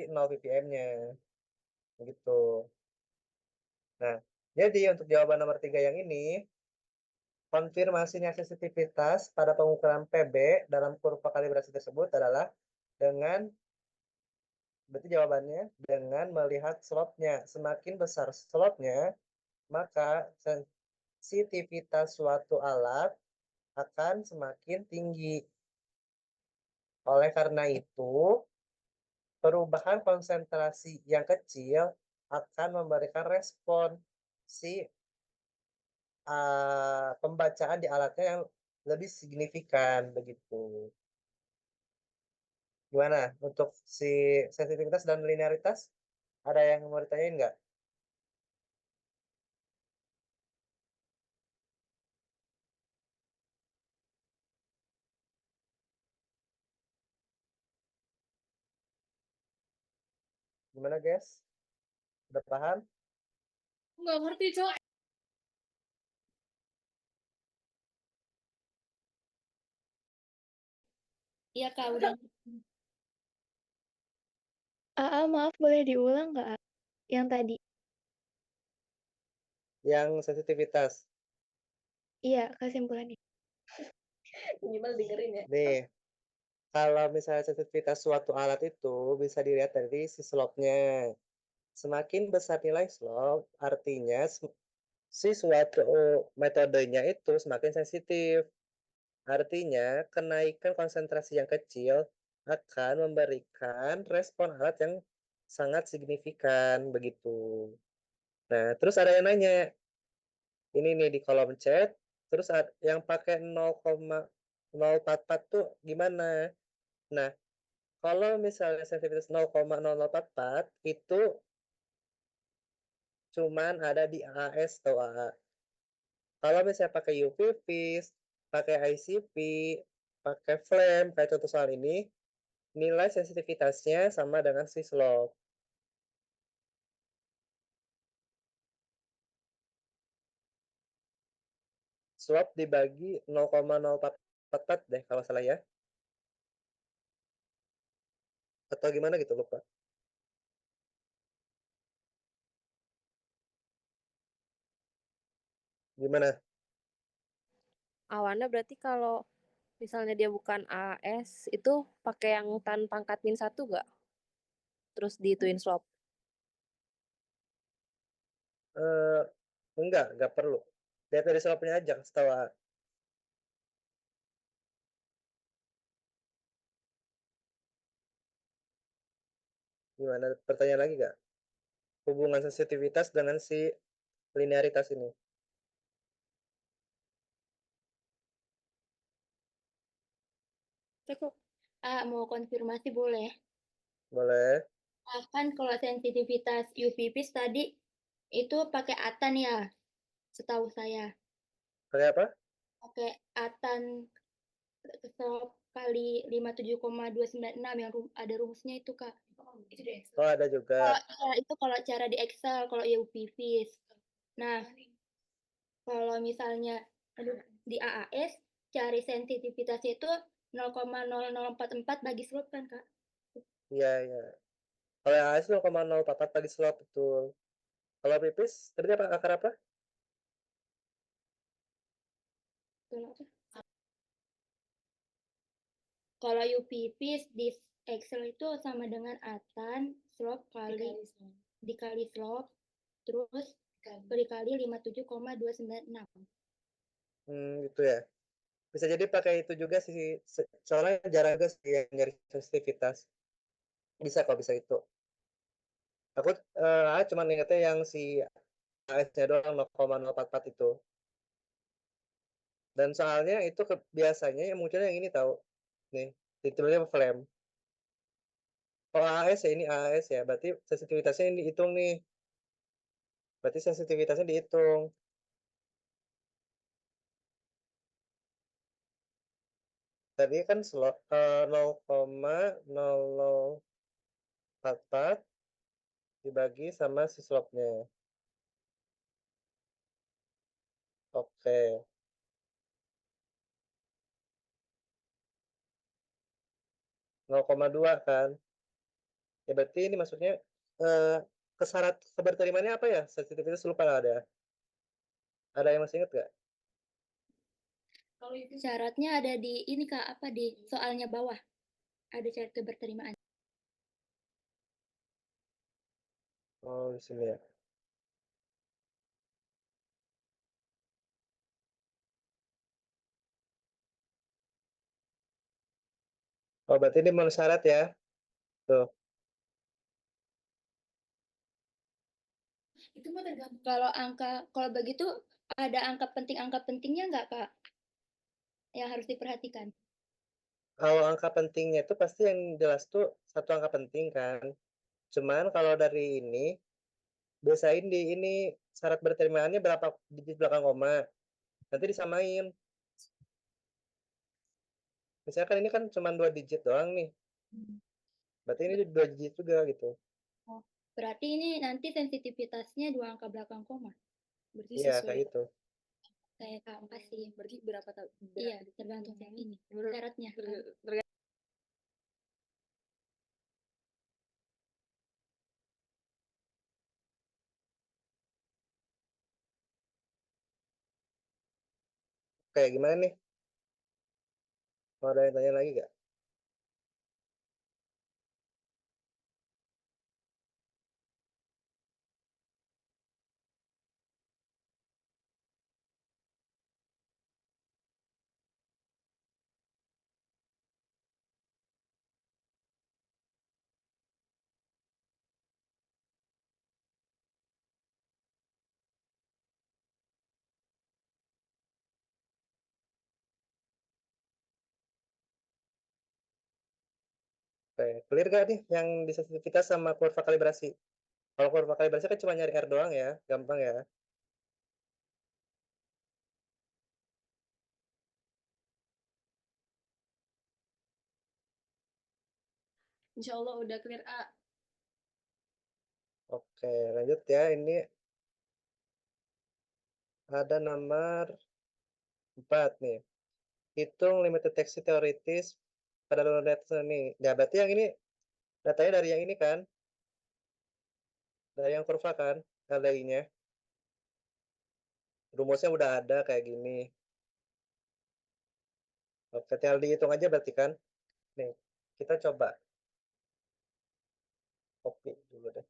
0 ppm-nya. Gitu. Nah, jadi untuk jawaban nomor 3 yang ini, konfirmasinya sensitivitas pada pengukuran PB dalam kurva kalibrasi tersebut adalah dengan, berarti jawabannya dengan melihat slope-nya. Semakin besar slope-nya, maka sensitivitas suatu alat akan semakin tinggi. Oleh karena itu, perubahan konsentrasi yang kecil akan memberikan respon si pembacaan di alatnya yang lebih signifikan begitu. Gimana untuk si sensitivitas dan linearitas? Ada yang mau ditanyain nggak? Gimana guys? Udah paham? Nggak ngerti, Cok. Iya, Kak, udah. Maaf boleh diulang nggak? Yang tadi. Yang sensitivitas. Iya, kesimpulannya. Minimal dengerin ya. Nih, kalau misalnya sensitivitas suatu alat itu bisa dilihat dari si slope-nya. Semakin besar nilai slope, artinya si suatu metodenya itu semakin sensitif. Artinya, kenaikan konsentrasi yang kecil akan memberikan respon alat yang sangat signifikan begitu. Nah, terus ada yang nanya, ini nih di kolom chat, terus yang pakai 0,044 tuh gimana? Nah, kalau misalnya sensitivitas 0,0044 itu cuman ada di AAS atau AA. Kalau misalnya pakai UV vis, pakai ICP, pakai flame, kayak contoh soal ini, nilai sensitivitasnya sama dengan si slope. Slope dibagi 0,0444 deh kalau salah ya. Atau gimana gitu, lupa. Gimana? Awannya berarti kalau misalnya dia bukan AS, itu pakai yang tan pangkat -1 nggak? Terus dihituin slope. Enggak perlu. Lihat dari slope-nya aja, setahu A. Gimana? Pertanyaan lagi nggak? Hubungan sensitivitas dengan si linearitas ini. Cukup. Mau konfirmasi boleh? Boleh. Kan kalau sensitivitas UV-vis tadi itu pakai atan ya, setahu saya. Pakai apa? Pakai atan kali 57,296 yang ada rumusnya itu, Kak. Oh, ada juga. Itu kalau cara di Excel, kalau UV-vis. Nah, kalau misalnya di AAS, cari sensitivitasnya itu 0,0044 bagi slope kan, Kak? Iya, iya. Kalau yang AS 0,044 bagi slope, betul. Kalau pipis, tadi apa? Akar apa? Kalau UV-vis di Excel itu sama dengan atan slope dikali slope terus dikali 57,296. Gitu ya. Bisa jadi pakai itu juga sih. Soalnya jarang juga sih yang nyari sensitivitas. Bisa kok, bisa itu. Aku cuma ingetnya yang si AS-nya doang 0,044 itu. Dan soalnya itu biasanya yang munculnya yang ini tahu. Nih, titelnya flame. Oh, AS ya, ini AS ya. Berarti sensitivitasnya ini dihitung nih. Berarti sensitivitasnya dihitung. Tadi kan 0,0044 dibagi sama si slope-nya. Oke. 0,2 kan. Ya berarti ini maksudnya kesyarat keberterimaannya apa ya? Sensitivitas lupa ada. Ada yang masih ingat gak? Kalau itu syaratnya ada di ini Kak, apa di soalnya bawah. Ada syarat keberterimaan. Oh, di sini ya. Oh, berarti ini memenuhi syarat ya. Tuh. Itu mah tergantung. Kalau begitu ada angka pentingnya nggak Kak? Yang harus diperhatikan. Kalau angka pentingnya itu pasti yang jelas tuh satu angka penting kan. Cuman kalau dari ini, biasain di ini syarat berterimaannya berapa digit belakang koma. Nanti disamain. Misalkan ini kan cuma 2 digit doang nih. Berarti ini 2 digit juga gitu. Oh, berarti ini nanti sensitivitasnya 2 angka belakang koma. Berarti Iya, sesuai kayak gitu. kayak angka sih. Berarti berapa tahun? Iya, tergantung yang ini. Syaratnya. Kayak gimana nih? Mau ada yang tanya lagi gak? Oke, clear gak nih yang di sensitivitas sama kurva kalibrasi? Kalau kurva kalibrasi kan cuma nyari R doang ya, gampang ya. Insya Allah udah clear A. Oke, lanjut ya. Ini ada nomor 4 nih. Hitung limit deteksi teoritis pada lunar data nih. Nah, berarti yang ini datanya dari yang ini kan? Dari yang kurva kan? LDI-nya. Rumusnya udah ada kayak gini. Oke, tinggal dihitung aja berarti kan? Nih, kita coba copy dulu deh.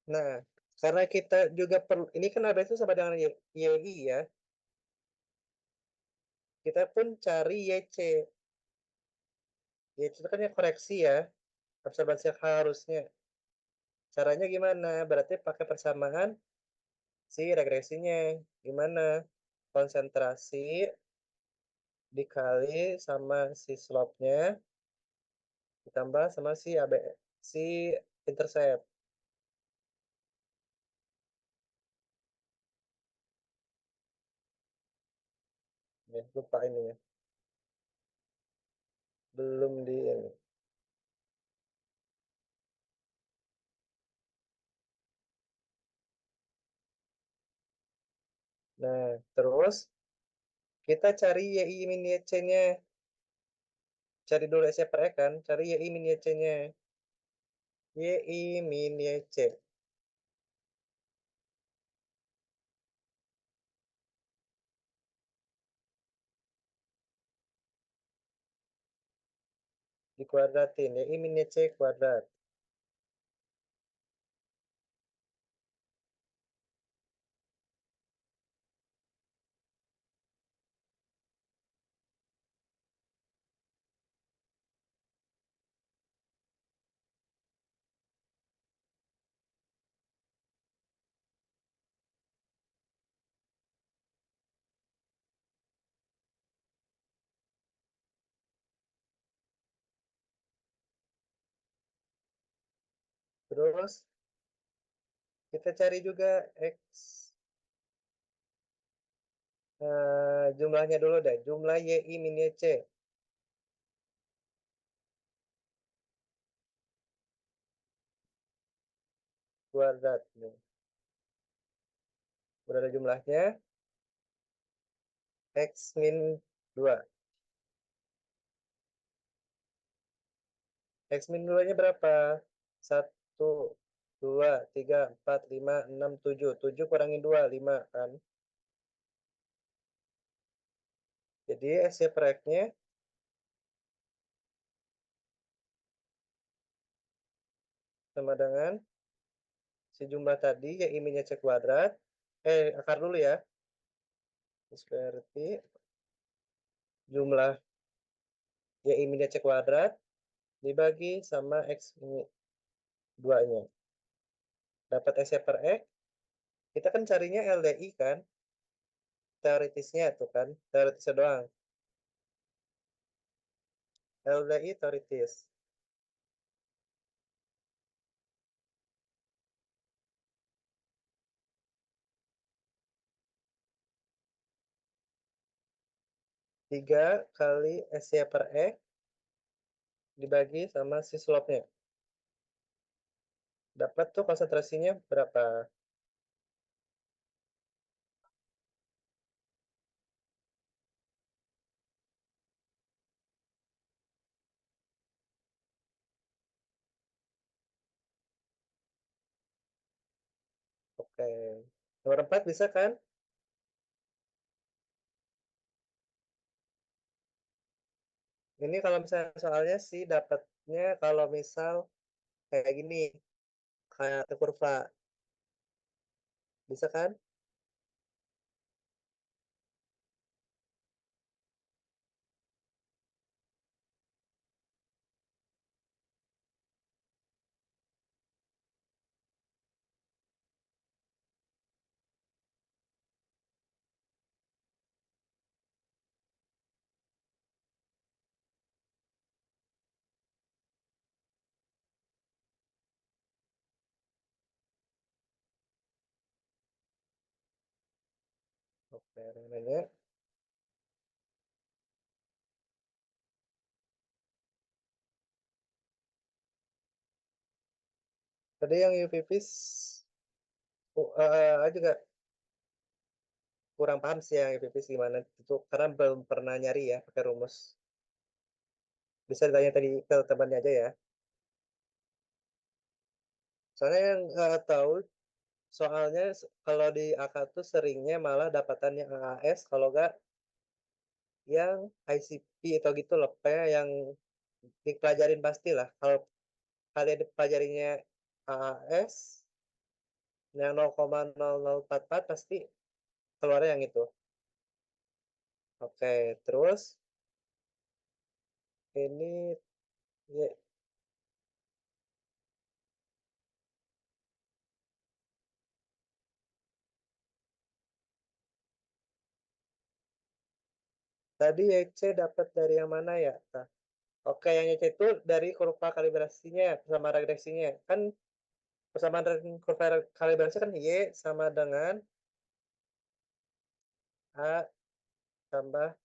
Nah, karena kita juga perlu, ini kan ABS itu sama dengan YI ya. Kita pun cari YC. YC itu kan ya koreksi ya. Observasi harusnya. Caranya gimana? Berarti pakai persamaan si regresinya. Gimana? Konsentrasi dikali sama si slope-nya ditambah sama si AB, si intercept. Ya, lupa ini ya. Belum di ini. Nah, terus kita cari YI min YC-nya. Cari dulu SC per E kan, cari YI min YC-nya. YI min YC. Dikuadratin, YI min YC kuadrat. Terus kita cari juga X, jumlahnya dulu deh, jumlah YI min YC. Kuadrat. Nih. Udah ada jumlahnya, X min 2. X min 2-nya berapa? 1, 2, 3, 4, 5, 6, 7. 7 kurangin 2, 5 kan? Jadi SC per X-nya sama dengan si jumlah tadi, ya min-nya C kuadrat. Akar dulu ya. Berarti jumlah ya min-nya C kuadrat dibagi sama X 2-nya. Dapat SC per X. Kita kan carinya LDI kan? Teoritisnya tuh kan? Teoritisnya doang. LDI teoritis. Tiga kali SC per X dibagi sama si slope-nya. Dapat tuh konsentrasinya berapa? Oke. Nomor 4 bisa kan? Ini kalau misalnya soalnya sih dapatnya kalau misal kayak gini, kayak kurva. Bisa kan? Oke, nanya. Tadi yang UPV juga kurang paham sih yang UPV gimana itu karena belum pernah nyari ya pakai rumus. Bisa ditanya tadi ke temannya aja ya. Soalnya yang tahu soalnya kalau di AK tuh seringnya malah dapatan yang AAS kalau enggak yang ICP atau gitu loh kayak yang dipelajarin pastilah kalau kalian dipelajarinya AAS yang 0,0044 pasti keluarnya yang itu. Oke, terus ini ya, tadi YC dapat dari yang mana ya? Nah, oke, yang YC itu dari kurva kalibrasinya, persamaan regresinya. Kan persamaan kurva kalibrasi kan Y sama dengan A tambah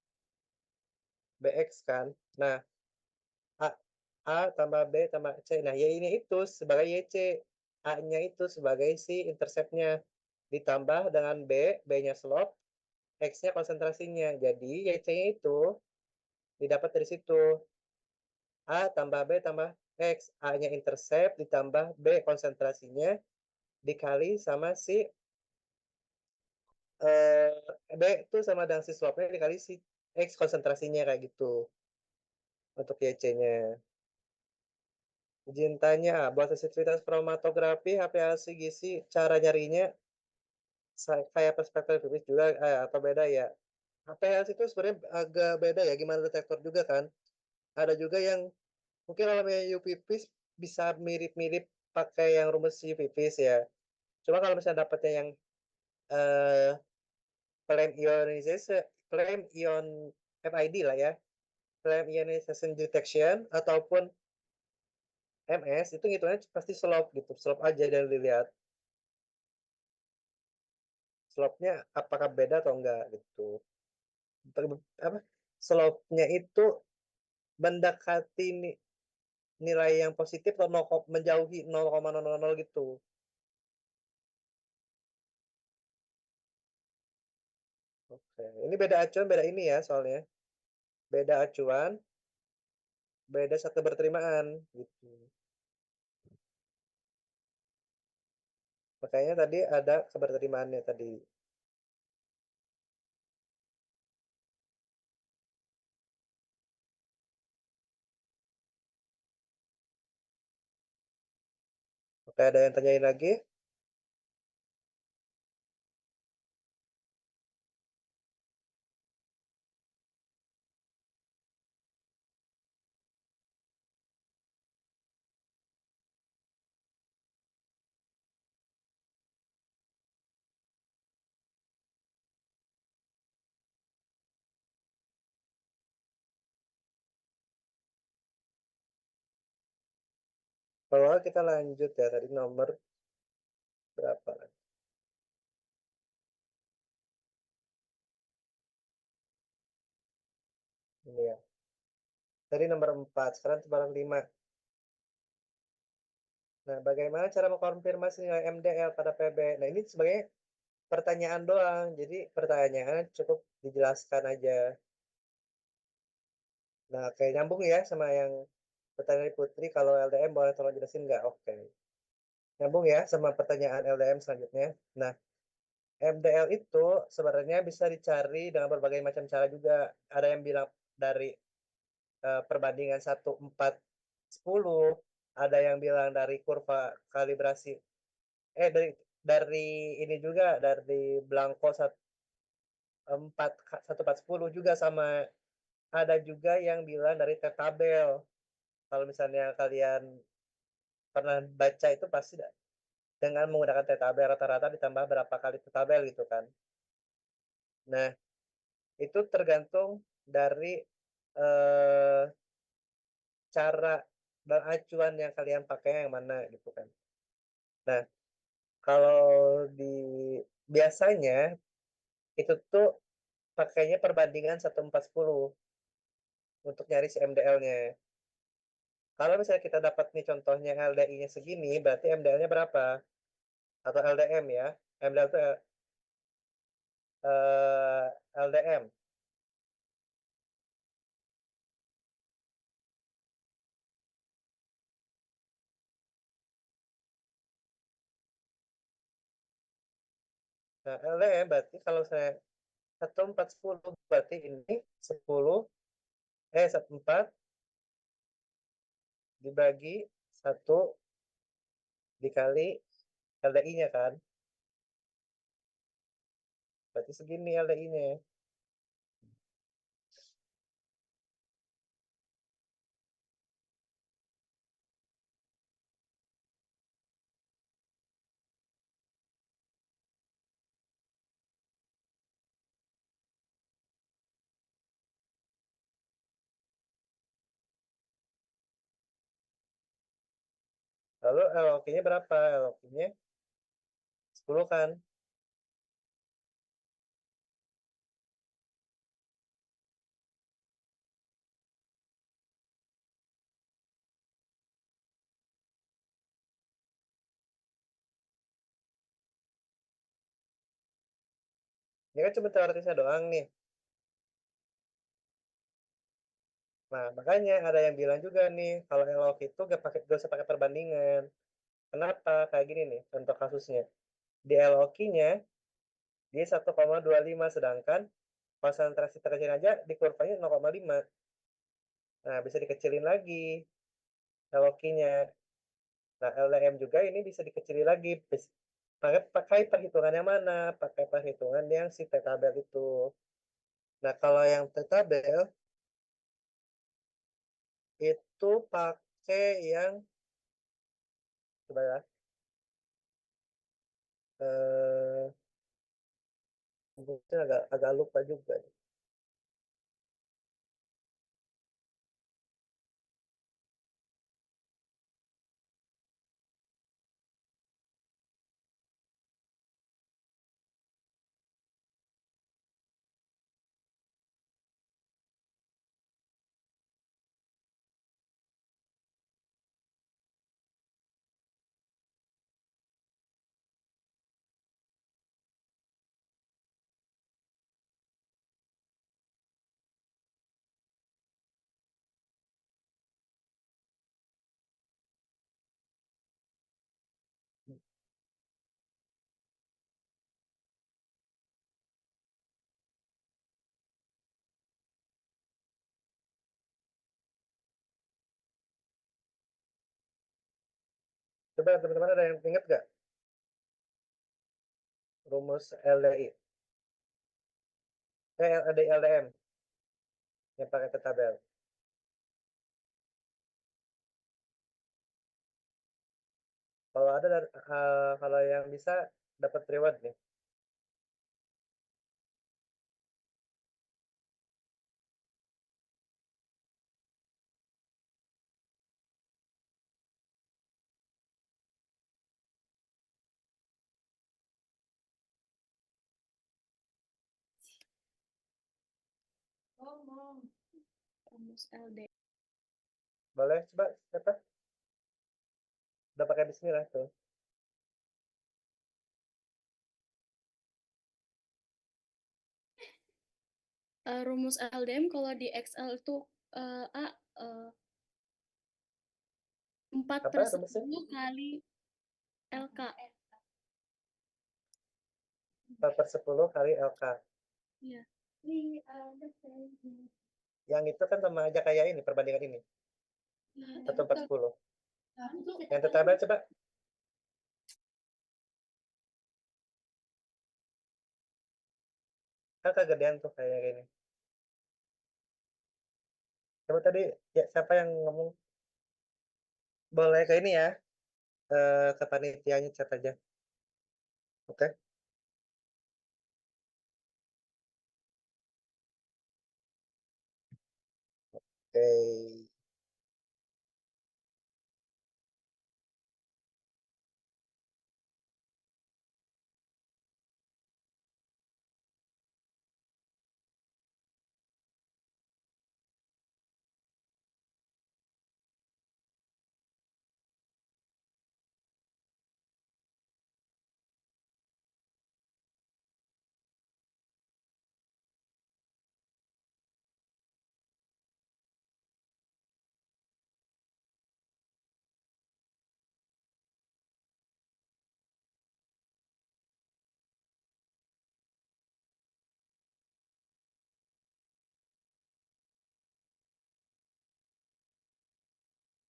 BX kan. Nah, A, A tambah B tambah C. Nah, Y ini itu sebagai YC. A-nya itu sebagai si interceptnya. Ditambah dengan B, B-nya slope, X-nya konsentrasinya. Jadi YC-nya itu didapat dari situ. A tambah B tambah X. A-nya intercept ditambah B konsentrasinya dikali sama si B itu sama dengan si slope-nya dikali si X konsentrasinya kayak gitu. Untuk YC-nya. Izin tanya, buat sensitivitas kromatografi HPLC gizi cara nyarinya kayak perspektif juga atau beda ya? HPLC itu sebenarnya agak beda ya, gimana detektor juga kan? Ada juga yang mungkin kalau UPVIS bisa mirip-mirip pakai yang rumus UPVIS ya. Cuma kalau misalnya dapatnya yang eh, flame ionization, flame ion FID lah ya, flame ionization detection ataupun MS itu ngitungnya pasti slope gitu, slope aja dan dilihat. Slope-nya apakah beda atau enggak gitu. Apa? Slope-nya itu mendekati nilai yang positif atau menjauhi 0,000 gitu. Oke, ini beda acuan, beda ini ya soalnya. Beda acuan, beda satu berterimaan gitu. Makanya tadi ada keberterimaannya tadi. Oke, ada yang tanyain lagi? Kalau kita lanjut ya, tadi nomor berapa lagi? Ini ya. Tadi nomor 4, sekarang nomor 5. Nah, bagaimana cara mengkonfirmasi nilai MDL pada PB? Nah, ini sebagai pertanyaan doang. Jadi pertanyaan cukup dijelaskan aja. Nah, kayak nyambung ya sama yang pertanyaan Putri, kalau LDM boleh tolong jelasin nggak? Oke. Nyambung ya sama pertanyaan LDM selanjutnya. Nah, MDL itu sebenarnya bisa dicari dengan berbagai macam cara juga. Ada yang bilang dari perbandingan 1,4,10, ada yang bilang dari kurva kalibrasi. Dari ini juga dari Blanco 1,4,10 juga sama. Ada juga yang bilang dari tabel. Kalau misalnya kalian pernah baca itu pasti dengan menggunakan tabel rata-rata ditambah berapa kali tabel gitu kan. Nah, itu tergantung dari eh, cara dan acuan yang kalian pakai yang mana gitu kan. Nah, kalau di biasanya itu tuh pakainya perbandingan 1,4,10 untuk nyari si MDL-nya. Kalau misalnya kita dapat nih contohnya LDI-nya segini, berarti MDL-nya berapa? Atau LDM ya. MDL itu LDM. Nah, LDM berarti kalau saya 1,4,10 berarti ini 1,4 dibagi 1 dikali LDI-nya kan. Berarti segini LDI-nya. Lalu LOQ-nya berapa? LOQ-nya 10 kan. Ini kan cuma teoretisnya doang nih. Nah, makanya ada yang bilang juga nih, kalau LOQ itu gak usah pakai perbandingan. Kenapa? Kayak gini nih, contoh kasusnya. Di LOQ-nya, dia 1,25, sedangkan konsentrasi terkecil aja di kurvanya 0,5. Nah, bisa dikecilin lagi LOQ-nya. Nah, LDM juga ini bisa dikecilin lagi. Pakai perhitungan yang mana? Pakai perhitungan yang si T-tabel itu. Nah, kalau yang T-tabel itu pakai yang coba ya. Eh, mungkin agak lupa juga. Coba teman-teman ada yang ingat nggak rumus LDI? LDM yang pakai tabel. Kalau ada kalau yang bisa dapat reward nih. Rumus LD. Boleh coba siapa? Udah pakai bismillah tuh. Rumus LDM kalau di Excel itu A 4 per Apa rumusnya? 10 kali LK. 4/10 kali LK. Iya. Yang itu kan sama aja kayak ini, perbandingan ini. 1/10. Yang tabel coba. Kan kegedean tuh kayak gini. Coba tadi ya siapa yang ngomong? Boleh ke ini ya. Ke panitianya chat aja. Oke. Oke.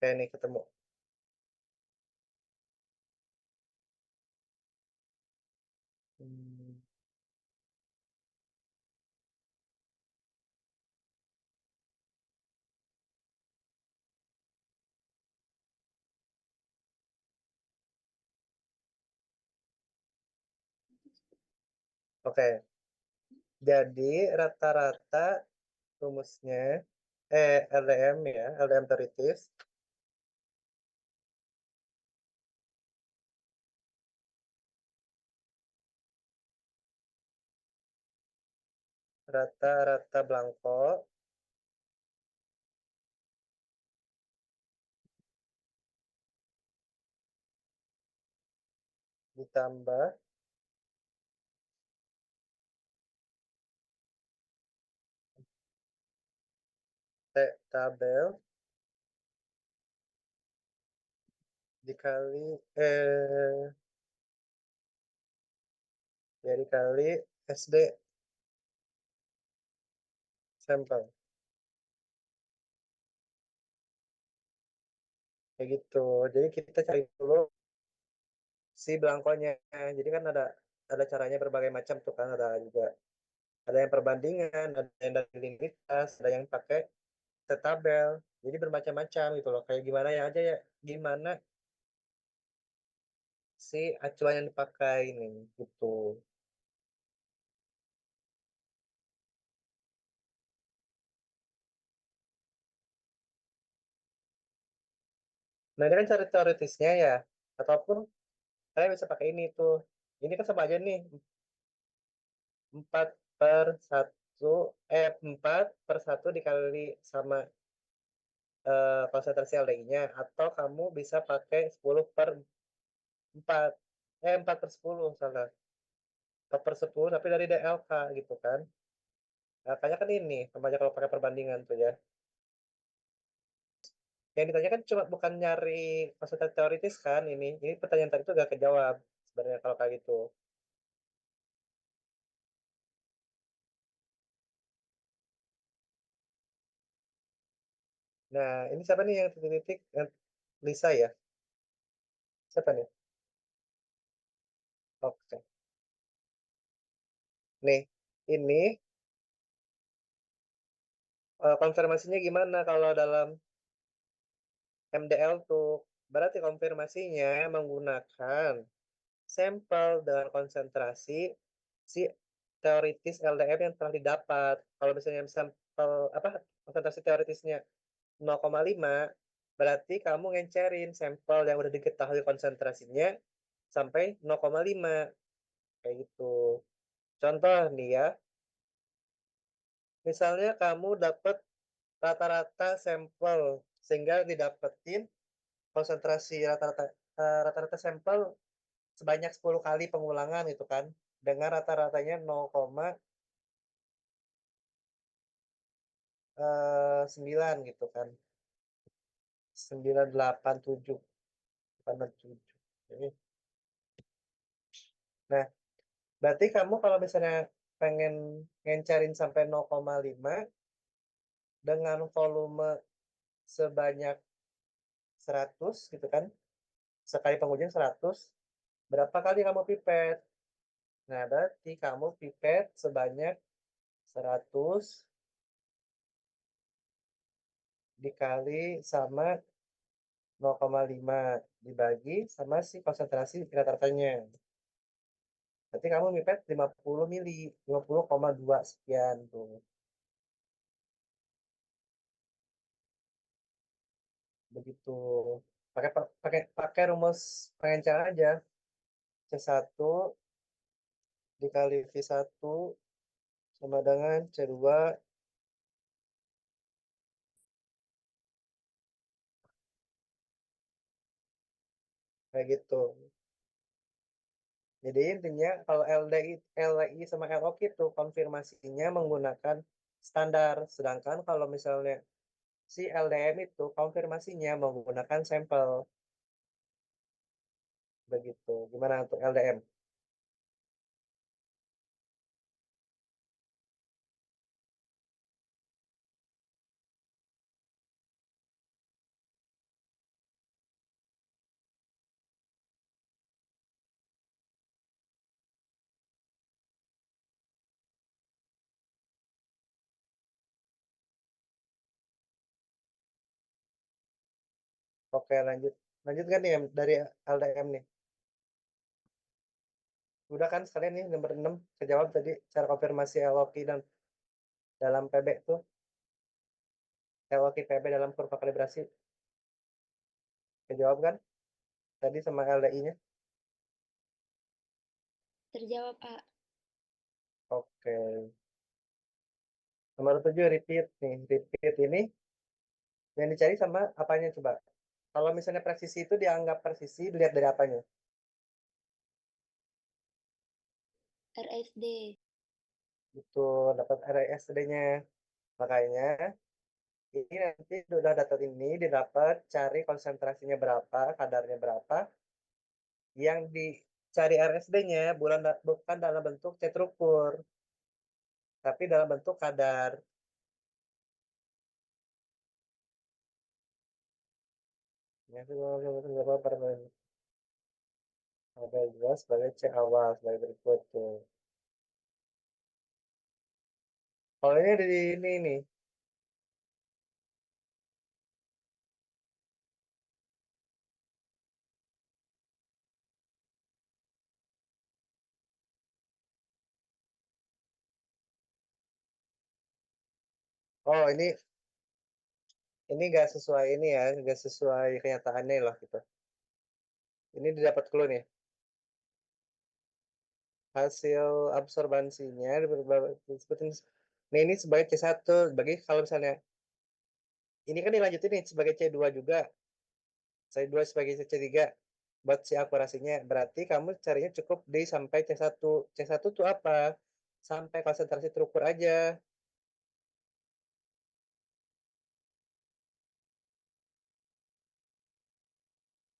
Oke nih ketemu. Hmm. Oke. Jadi rata-rata rumusnya LDM ya, LDM teoritis rata-rata Blanco ditambah T tabel dikali ya dikali SD sampel kayak gitu. Jadi kita cari dulu si Blankonya. Jadi kan ada caranya berbagai macam tuh kan, ada juga ada yang perbandingan, ada yang dari linitas, ada yang pakai tabel. Jadi bermacam-macam gitu loh. Kayak gimana ya aja ya, gimana si acuan yang dipakai ini gitu. Nah ini kan cara teoritisnya ya, ataupun saya bisa pakai ini tuh. Ini kan sama aja nih, 4/1 dikali sama konsentrasi LDI-nya, atau kamu bisa pakai 10/4, 4/10 salah, 4/10 tapi dari DLK gitu kan. Makanya kan ini sama aja kalau pakai perbandingan tuh ya. Yang ditanyakan cuma bukan nyari konsentrasi teoritis kan ini pertanyaan tadi tuh gak kejawab sebenarnya kalau kayak gitu. Nah, ini siapa nih yang titik-titik? Lisa ya? Siapa nih? Oke. Nih, ini konfirmasinya gimana kalau dalam MDL tuh? Berarti konfirmasinya menggunakan sampel dengan konsentrasi si teoritis LDM yang telah didapat. Kalau misalnya sampel apa konsentrasi teoritisnya 0,5, berarti kamu ngencerin sampel yang udah diketahui konsentrasinya sampai 0,5 kayak gitu. Contoh nih ya, misalnya kamu dapat rata-rata sampel sehingga didapetin konsentrasi rata-rata sampel sebanyak 10 kali pengulangan gitu kan dengan rata-ratanya 0,9 gitu kan 987 867. Nah, berarti kamu kalau misalnya pengen ngencarin sampai 0,5 dengan volume sebanyak 100 gitu kan, sekali pengujian 100, berapa kali kamu pipet? Nah, berarti kamu pipet sebanyak 100 dikali sama 0,5 dibagi sama si konsentrasi rata-ratanya. Berarti kamu pipet 50 mili, 50,2 sekian tuh. Begitu. Pakai pakai pakai rumus pengenceran aja. C1 dikali V1 sama dengan C2 kayak gitu. Jadi intinya kalau LDI sama LOQ itu konfirmasinya menggunakan standar. Sedangkan kalau misalnya si LDM itu konfirmasinya menggunakan sampel. Begitu. Gimana untuk LDM? Oke, lanjut. Lanjut kan nih dari LDM nih. Udah kan sekalian nih nomor 6 kejawab tadi cara konfirmasi LOQ dan dalam PB tuh. LOQ PB dalam kurva kalibrasi. Kejawab kan? Tadi sama LDI-nya. Terjawab A. Oke. Nomor 7 repeat nih. Repeat ini yang dicari sama apanya coba? Kalau misalnya presisi itu dianggap presisi, dilihat dari apanya? RSD. Itu dapat RSD-nya. Makanya ini nanti udah data ini didapat cari konsentrasinya berapa, kadarnya berapa. Yang dicari RSD-nya bukan dalam bentuk C terukur, tapi dalam bentuk kadar. Ya, itu berapa per ada jelas sebagai C awal sebagai berikut tuh. Kalau ini ada di ini nih. Oh, ini gak sesuai ini ya, gak sesuai kenyataannya lah gitu. Ini didapat clue nih. Hasil absorbansinya disebutin. Nah, ini sebagai C1, sebagai kalau misalnya ini kan dilanjutin nih sebagai C2 juga. C2 sebagai C3 buat si akurasinya. Berarti kamu carinya cukup di sampai C1. C1 tuh apa? Sampai konsentrasi terukur aja.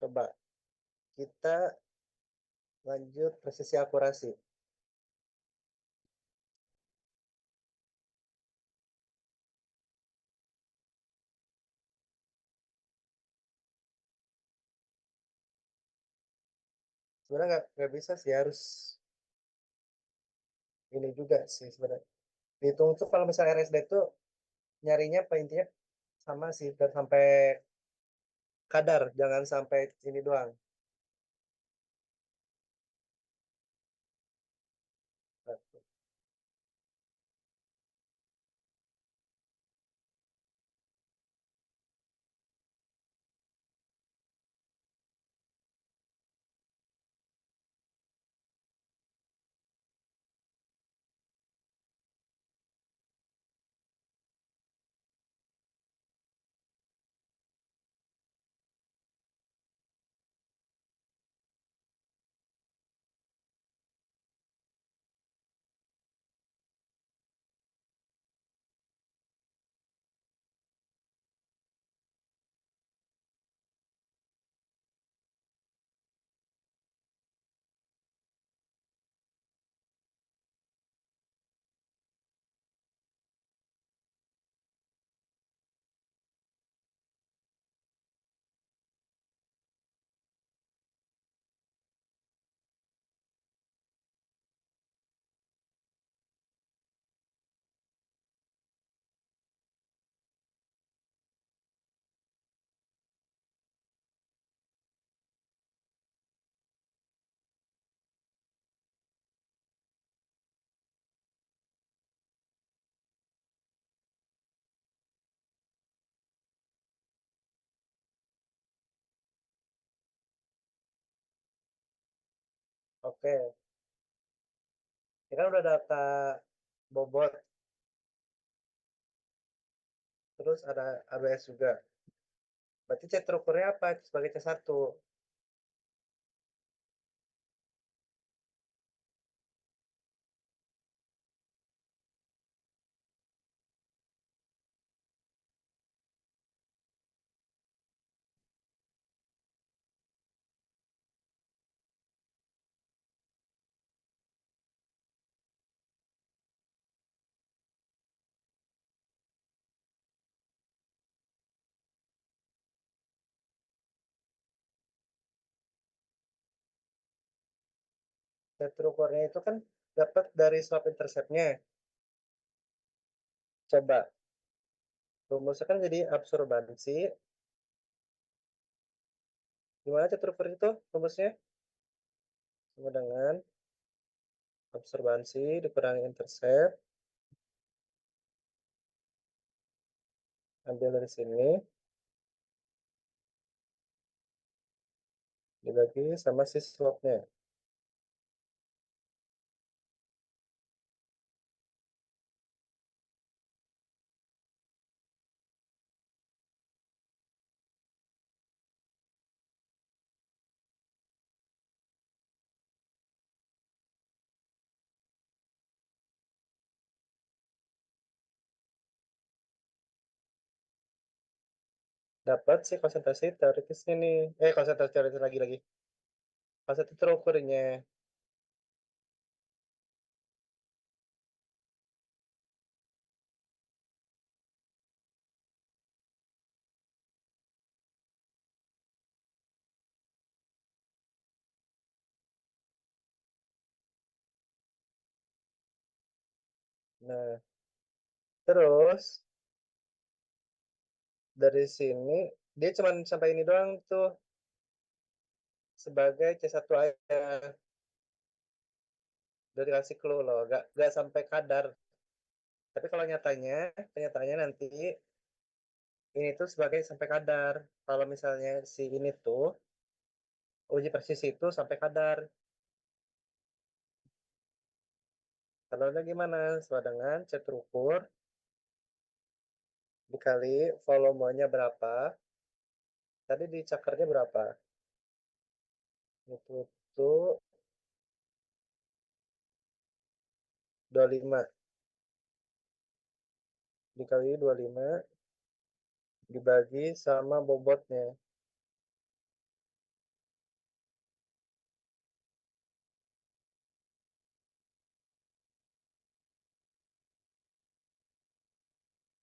Coba kita lanjut presisi akurasi. sebenarnya nggak bisa sih, harus ini juga sih sebenarnya. Dihitung tuh kalau misalnya RSD itu nyarinya apa intinya sama sih, dan sampai kadar, jangan sampai ini doang. Oke, ini kan udah data bobot, terus ada ABS juga. Berarti C terukurnya apa sebagai C1? C terukurnya itu kan dapat dari swab interceptnya. Coba rumusnya kan jadi absorbansi. Gimana C terukur itu rumusnya? Sama dengan absorbansi dikurangi intercept, ambil dari sini, dibagi sama si slope-nya. Dapat sih konsentrasi teoritisnya nih. Konsentrasi teoritis lagi-lagi. Konsentrasi terukurnya. Nah, terus dari sini dia cuma sampai ini doang tuh sebagai C1 aja. Udah dikasih clue loh, gak sampai kadar. Tapi kalau kenyataannya nanti ini tuh sebagai sampai kadar. Kalau misalnya si ini tuh uji presisi itu sampai kadar. Kadarnya gimana? Sesuai dengan C terukur dikali volumenya berapa. Tadi di cakernya berapa? Itu tuh 25 dikali 25 dibagi sama bobotnya.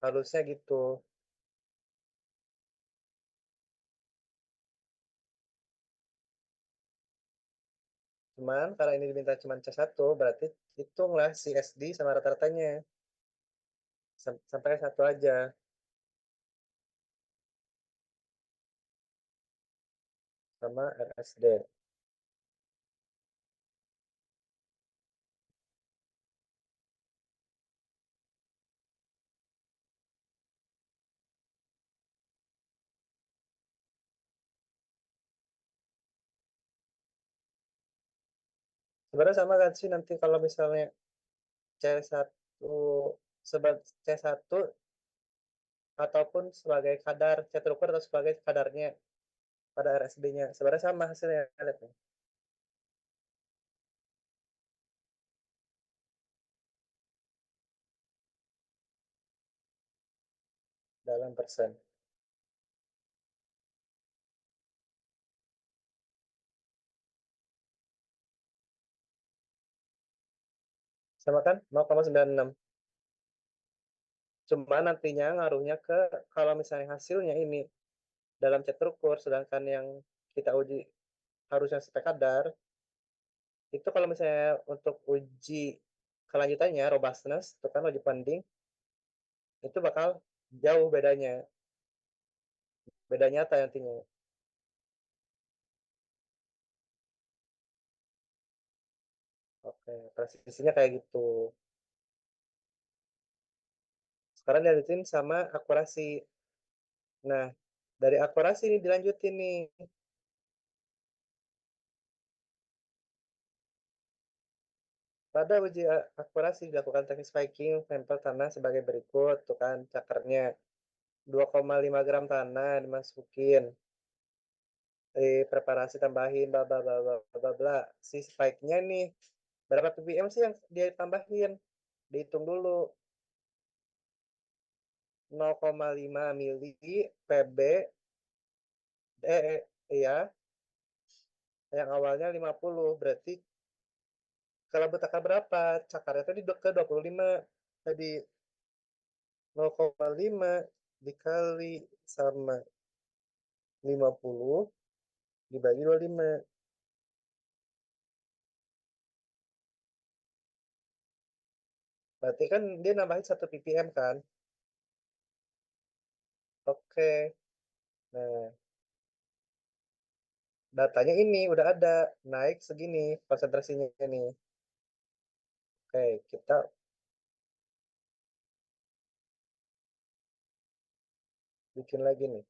Harusnya gitu. Cuman karena ini diminta cuma C1, berarti hitunglah si SD sama rata-ratanya. Sampai satu aja. Sama RSD. Sebenarnya sama kan sih nanti kalau misalnya C1 C1 ataupun sebagai kadar catur ukur atau sebagai kadarnya pada RSD-nya. Sebenarnya sama hasilnya. Lihat nih. Dalam persen. Sama kan? 0,96. Cuma nantinya ngaruhnya ke kalau misalnya hasilnya ini dalam catur ukur, sedangkan yang kita uji harusnya sampai kadar, itu kalau misalnya untuk uji kelanjutannya, robustness, itu kan uji banding, itu bakal jauh bedanya. Beda nyata nantinya. Oke, presisinya kayak gitu. Sekarang dilanjutin sama akurasi. Nah, dari akurasi ini dilanjutin nih. Pada uji akurasi dilakukan teknik spiking sampel tanah sebagai berikut. Tuh kan cakarnya. 2,5 gram tanah dimasukin. Preparasi tambahin bla bla bla bla bla bla. Si spike-nya nih berapa ppm sih yang dia tambahin? Dihitung dulu. 0,5 mili PB ya, yang awalnya 50 berarti kalau bertakar berapa? Cakarnya tadi ke 25. Tadi 0,5 dikali sama 50 dibagi 25. Berarti kan dia nambahin 1 ppm kan? Oke. Nah, datanya ini udah ada naik segini konsentrasinya nih. Oke, kita bikin lagi nih.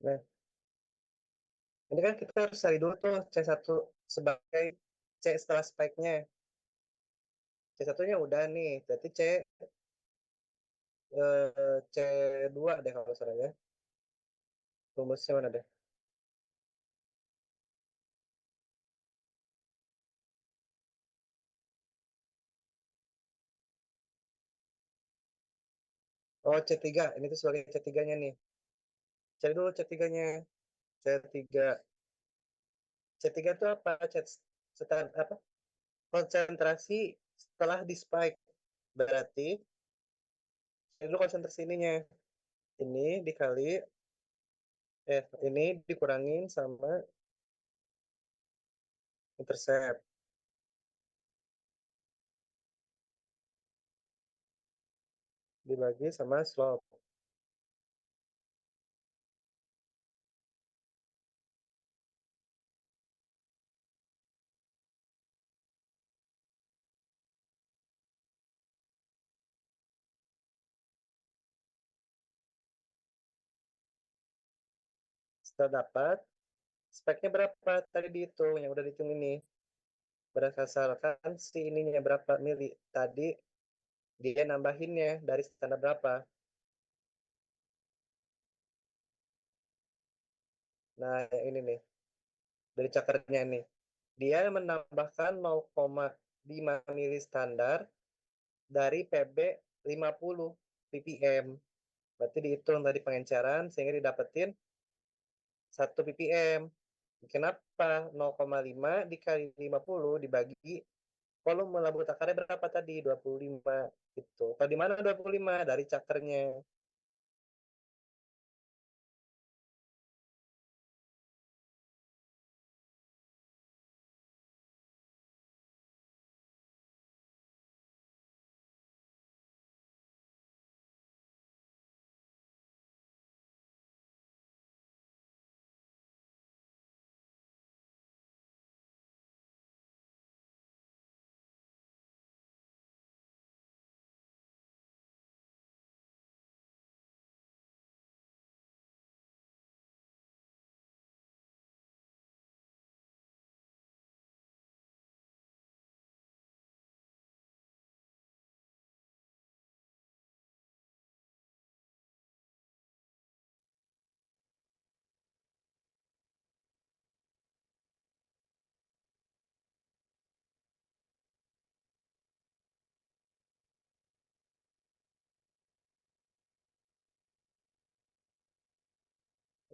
Nah, ini kan kita harus cari dulu tuh C1 sebagai C setelah spike-nya. C1-nya udah nih, berarti C2 deh kalau salah ya. Rumusnya mana deh? Oh, C3. Ini tuh sebagai C3-nya nih. Cari dulu C3-nya. C3. C3 itu apa? Apa? Konsentrasi setelah di spike. Berarti ini dulu konsentrasi ininya. Ini dikali ini dikurangin sama intercept dibagi sama slope. Setelah dapat, speknya berapa tadi dihitung, yang udah dihitung ini. Berdasarkan si ininya berapa mili. Tadi dia nambahinnya dari standar berapa. Nah, yang ini nih. Dari cakernya nih. Dia menambahkan 0,5 mili standar dari PB 50 ppm. Berarti dihitung tadi pengenceran sehingga didapetin 1 ppm. Kenapa 0,5 dikali 50 dibagi volume labut akarnya berapa tadi? 25 gitu. Kalau di mana 25? Dari cakernya.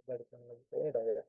Balikan lagi ke ini dong ya.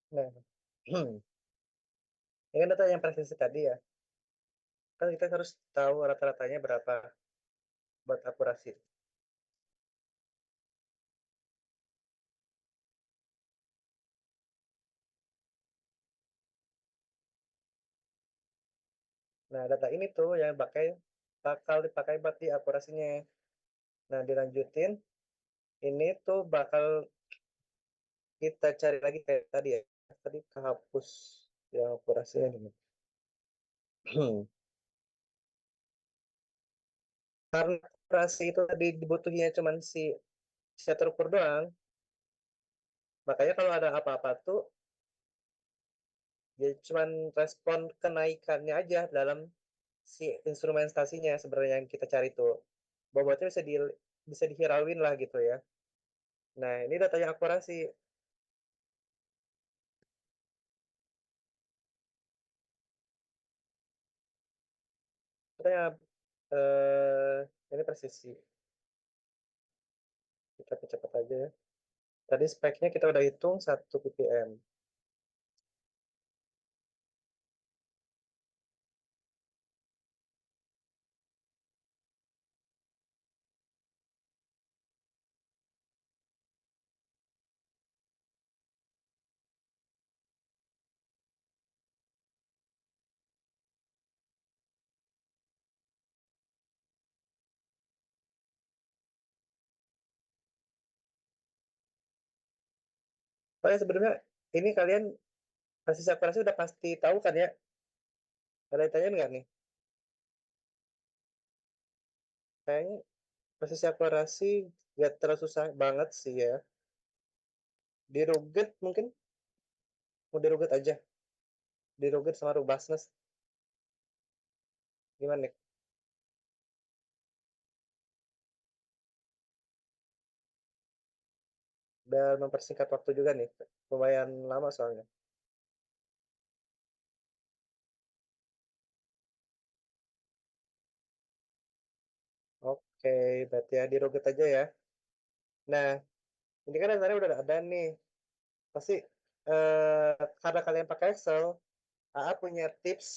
Nah, ini kan data yang presisi tadi ya. Kan kita harus tahu rata-ratanya berapa buat akurasi. Nah, data ini tuh yang bakal dipakai buat di akurasinya. Nah, dilanjutin, ini tuh bakal kita cari lagi kayak tadi ya. Tadi kehapus yang akurasinya ini. Karena akurasi itu tadi dibutuhnya cuman si scatter ukur doang, makanya kalau ada apa-apa tuh ya cuman respon kenaikannya aja dalam si instrumentasinya sebenarnya yang kita cari tuh. Bobotnya bisa dihirauin lah gitu ya. Nah, ini datanya akurasi. Katanya ini presisi. Kita percepat aja ya. Tadi speknya kita udah hitung 1 ppm. Soalnya sebenarnya ini kalian presisi akurasi udah pasti tahu kan ya? Ada yang tanya nggak nih? Kayaknya presisi akurasi nggak terlalu susah banget sih ya. Diruget mungkin, mau diruget aja. Diruget sama robustness. Gimana nih? Biar mempersingkat waktu juga nih. Lumayan lama soalnya. Oke, berarti ya diruget aja ya. Nah, ini kan dasarnya udah ada nih. Pasti karena kalian pakai Excel, AA punya tips.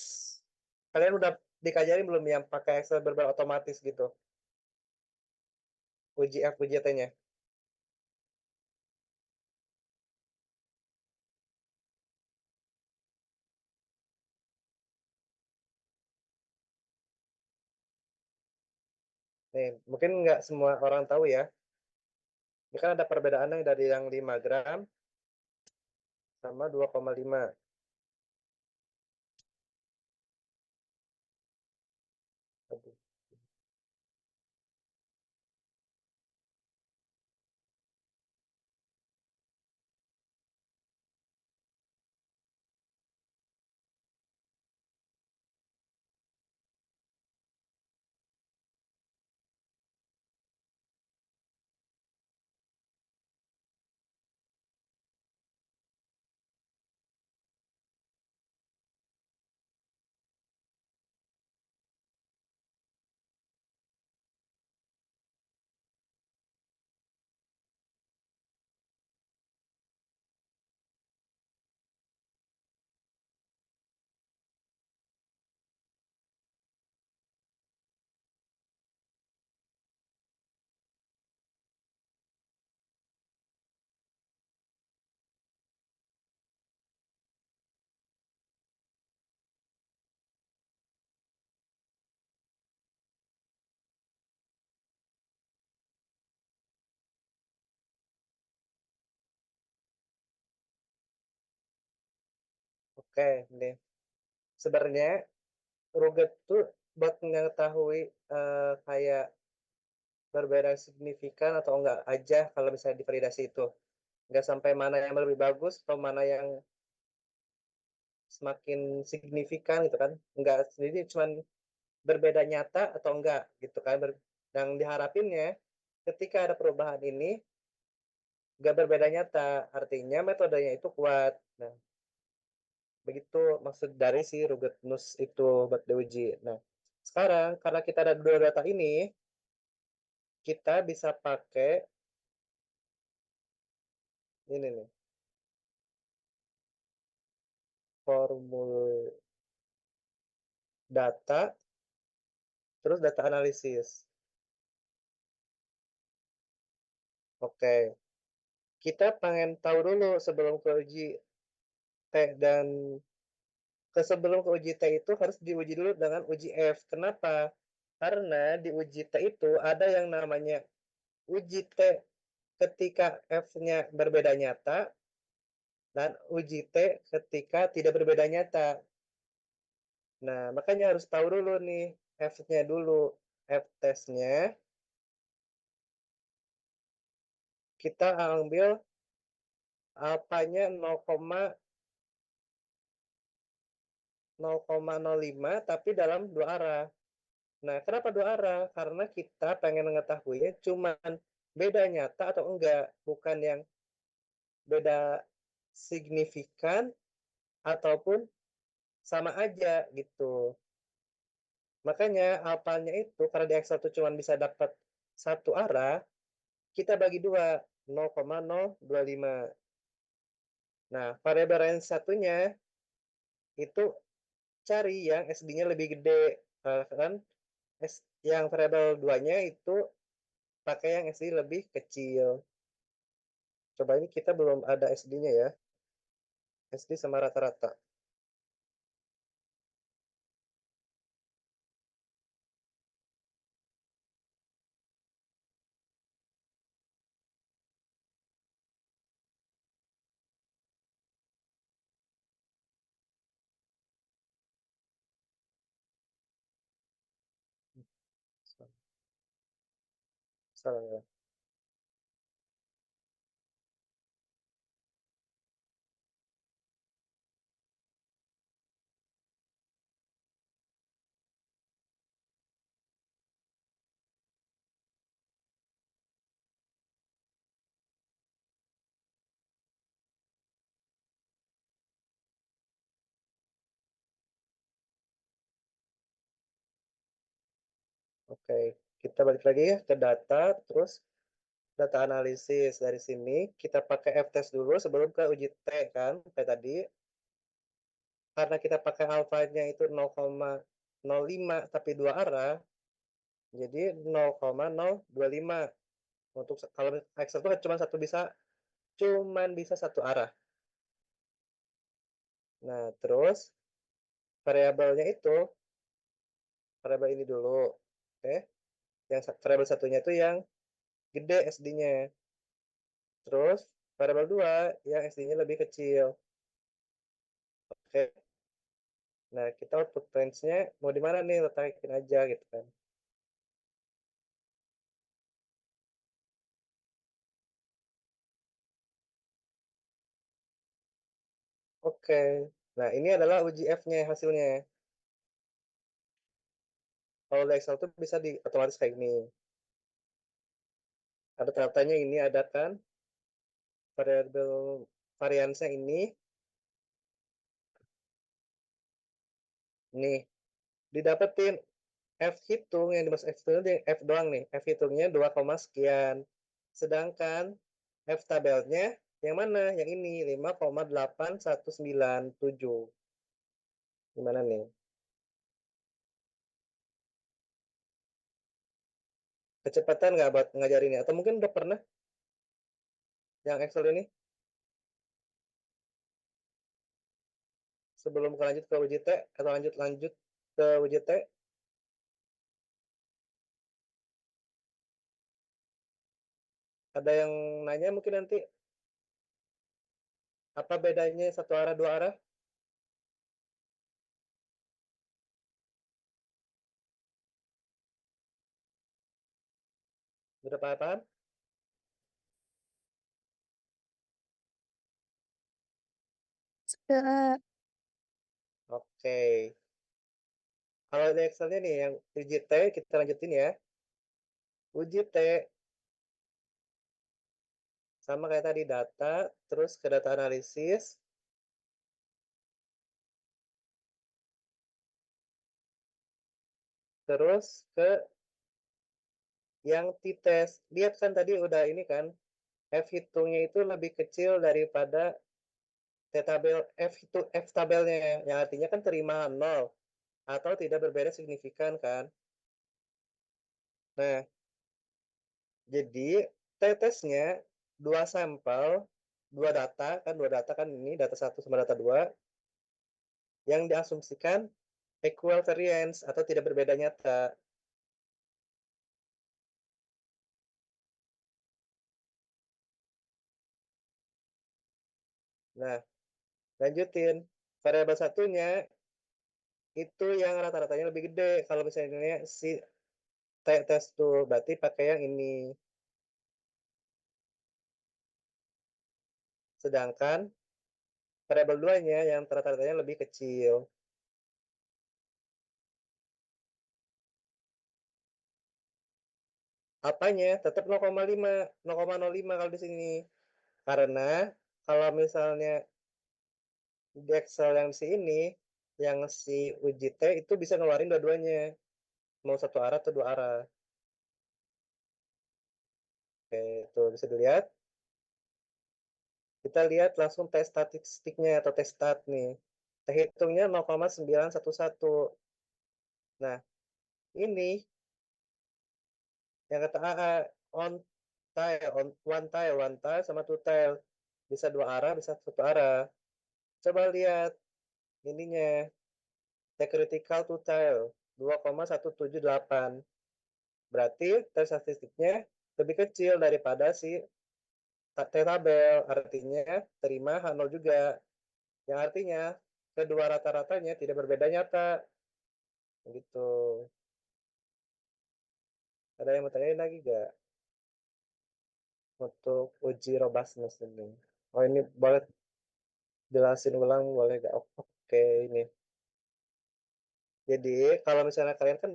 Kalian udah dikajarin belum yang pakai Excel berbar otomatis gitu? Uji F, uji T-nya. Nih, mungkin nggak semua orang tahu ya. Ini kan ada perbedaannya dari yang 5 gram sama 2,5. Aduh. Oke, nih. Sebenarnya Ruget tuh buat mengetahui kayak berbeda signifikan atau enggak aja kalau misalnya di validasi itu. Enggak sampai mana yang lebih bagus atau mana yang semakin signifikan gitu kan. Enggak sendiri cuman berbeda nyata atau enggak gitu kan. Yang diharapinnya ketika ada perubahan ini enggak berbeda nyata, artinya metodenya itu kuat. Nah, begitu maksud dari si ruggedness itu buat diuji. Nah, sekarang karena kita ada dua data ini, kita bisa pakai ini nih. formul data, terus data analisis. Oke, kita pengen tahu dulu sebelum ke uji T dan sebelum ke uji T itu harus diuji dulu dengan uji F. Kenapa? Karena di uji T itu ada yang namanya uji T ketika F-nya berbeda nyata dan uji T ketika tidak berbeda nyata. Nah, makanya harus tahu dulu nih F-nya dulu. F testnya kita ambil alfanya 0,05 tapi dalam dua arah. Nah, kenapa dua arah? Karena kita pengen mengetahuinya cuman beda nyata atau enggak, bukan yang beda signifikan ataupun sama aja gitu. Makanya alfanya itu karena di Excel itu cuma bisa dapat satu arah, kita bagi dua, 0,025. Nah, variabel range satunya itu cari yang SD-nya lebih gede. Kan yang variabel 2-nya itu pakai yang SD lebih kecil. Coba ini kita belum ada SD-nya ya. SD sama rata-rata. Salah ya. Oke, kita balik lagi ya ke data, terus data analisis. Dari sini kita pakai F-test dulu sebelum ke uji T kan, kayak tadi. Karena kita pakai alfanya itu 0,05 tapi dua arah, jadi 0,025. Untuk kalau Excel itu cuma bisa satu arah. Nah, terus variabelnya itu variabel ini dulu. Oke. Yang variabel satunya itu yang gede SD-nya. Terus variabel 2 yang SD-nya lebih kecil. Oke. Nah, kita output range-nya mau di mana nih, letakin aja gitu kan. Oke. Nah, ini adalah uji F-nya hasilnya. Kalau di Excel tuh bisa di otomatis kayak gini. Ada tanya ini ada kan variabel variansnya ini. Nih, didapetin F hitung yang dimaksud F hitung F doang nih. F hitungnya 2, sekian. Sedangkan F tabelnya yang mana? Yang ini 5,8197. Gimana nih? Kecepatan nggak buat ngajarinnya? Atau mungkin udah pernah yang Excel ini? Sebelum lanjut ke UJT atau lanjut ke UJT? Ada yang nanya mungkin nanti apa bedanya satu arah dua arah? Udah paham? Sudah. Oke. Kalau di Excelnya nih yang uji T kita lanjutin ya. Uji T sama kayak tadi data, terus ke data analisis, terus ke yang T-test. Lihat kan tadi udah ini kan, F hitungnya itu lebih kecil daripada tabel F itu F tabelnya, yang artinya kan terima 0 atau tidak berbeda signifikan kan. Nah, jadi t-testnya 2 sampel, 2 data kan ini data 1 sama data 2 yang diasumsikan equal variance atau tidak berbeda nyata. Nah, lanjutin. Variabel satunya itu yang rata-ratanya lebih gede. Kalau misalnya si t-test tuh, berarti pakai yang ini. Sedangkan variabel 2-nya yang rata-ratanya lebih kecil. Apanya? Tetap 0,5, 0,05 kalau di sini. Karena kalau misalnya di Excel yang si ini, yang si uji T itu bisa ngeluarin dua-duanya. Mau satu arah atau dua arah. Oke, itu bisa dilihat. Kita lihat langsung tes statistiknya atau tes stat nih. Kita hitungnya 0,911. Nah, ini yang kata AA on one tile sama two tile. Bisa dua arah, bisa satu arah. Coba lihat ininya. The critical two tile 2,178. Berarti tes statistiknya lebih kecil daripada si tabel. Artinya terima H0 juga. Yang artinya kedua rata-ratanya tidak berbeda nyata. Gitu. Ada yang mau tanyain lagi gak? Untuk uji robustness ini. Oh ini boleh jelasin ulang boleh gak? Oke ini. Jadi kalau misalnya kalian kan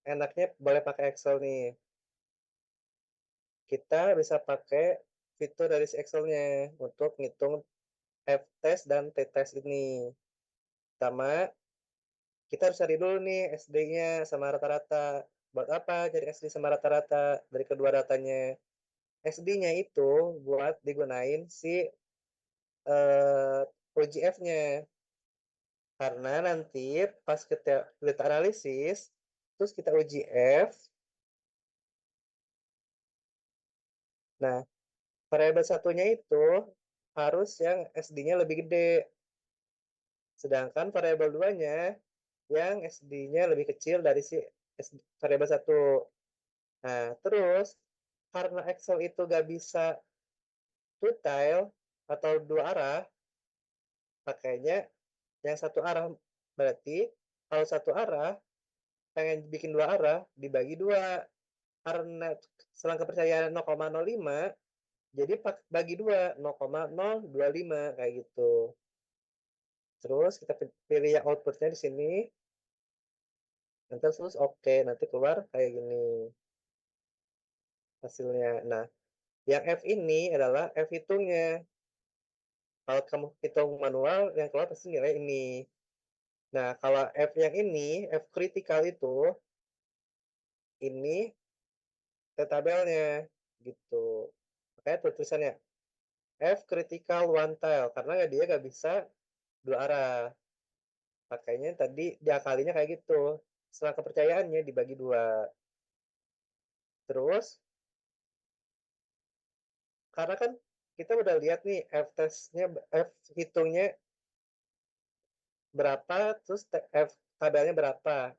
enaknya boleh pakai Excel nih. Kita bisa pakai fitur dari si Excel-nya untuk ngitung F-test dan T-test ini. Pertama, kita harus cari dulu nih SD-nya sama rata-rata. Buat apa cari SD sama rata-rata dari kedua datanya? SD-nya itu buat digunain si OGF-nya. Karena nanti pas kita analisis, terus kita OGF, nah variabel satunya itu harus yang SD-nya lebih gede. Sedangkan variabel 2-nya yang SD-nya lebih kecil dari si variabel 1. Nah, terus karena Excel itu gak bisa two tile atau dua arah, pakainya yang satu arah. Berarti kalau satu arah, pengen bikin dua arah, dibagi dua. Karena selang kepercayaan 0,05, jadi bagi dua, 0,025 kayak gitu. Terus kita pilih yang outputnya di sini. Nanti terus oke, nanti keluar kayak gini hasilnya. Nah, yang F ini adalah F hitungnya. Kalau kamu hitung manual, yang keluar pasti nilai ini. Nah, kalau F yang ini, F kritikal itu, ini tabelnya gitu. Makanya tulisannya F critical one tile karena dia nggak bisa dua arah. Makanya tadi diakalinya kayak gitu. Setelah kepercayaannya dibagi dua. Terus karena kan kita udah lihat nih F testnya, F hitungnya berapa, terus F tabelnya berapa.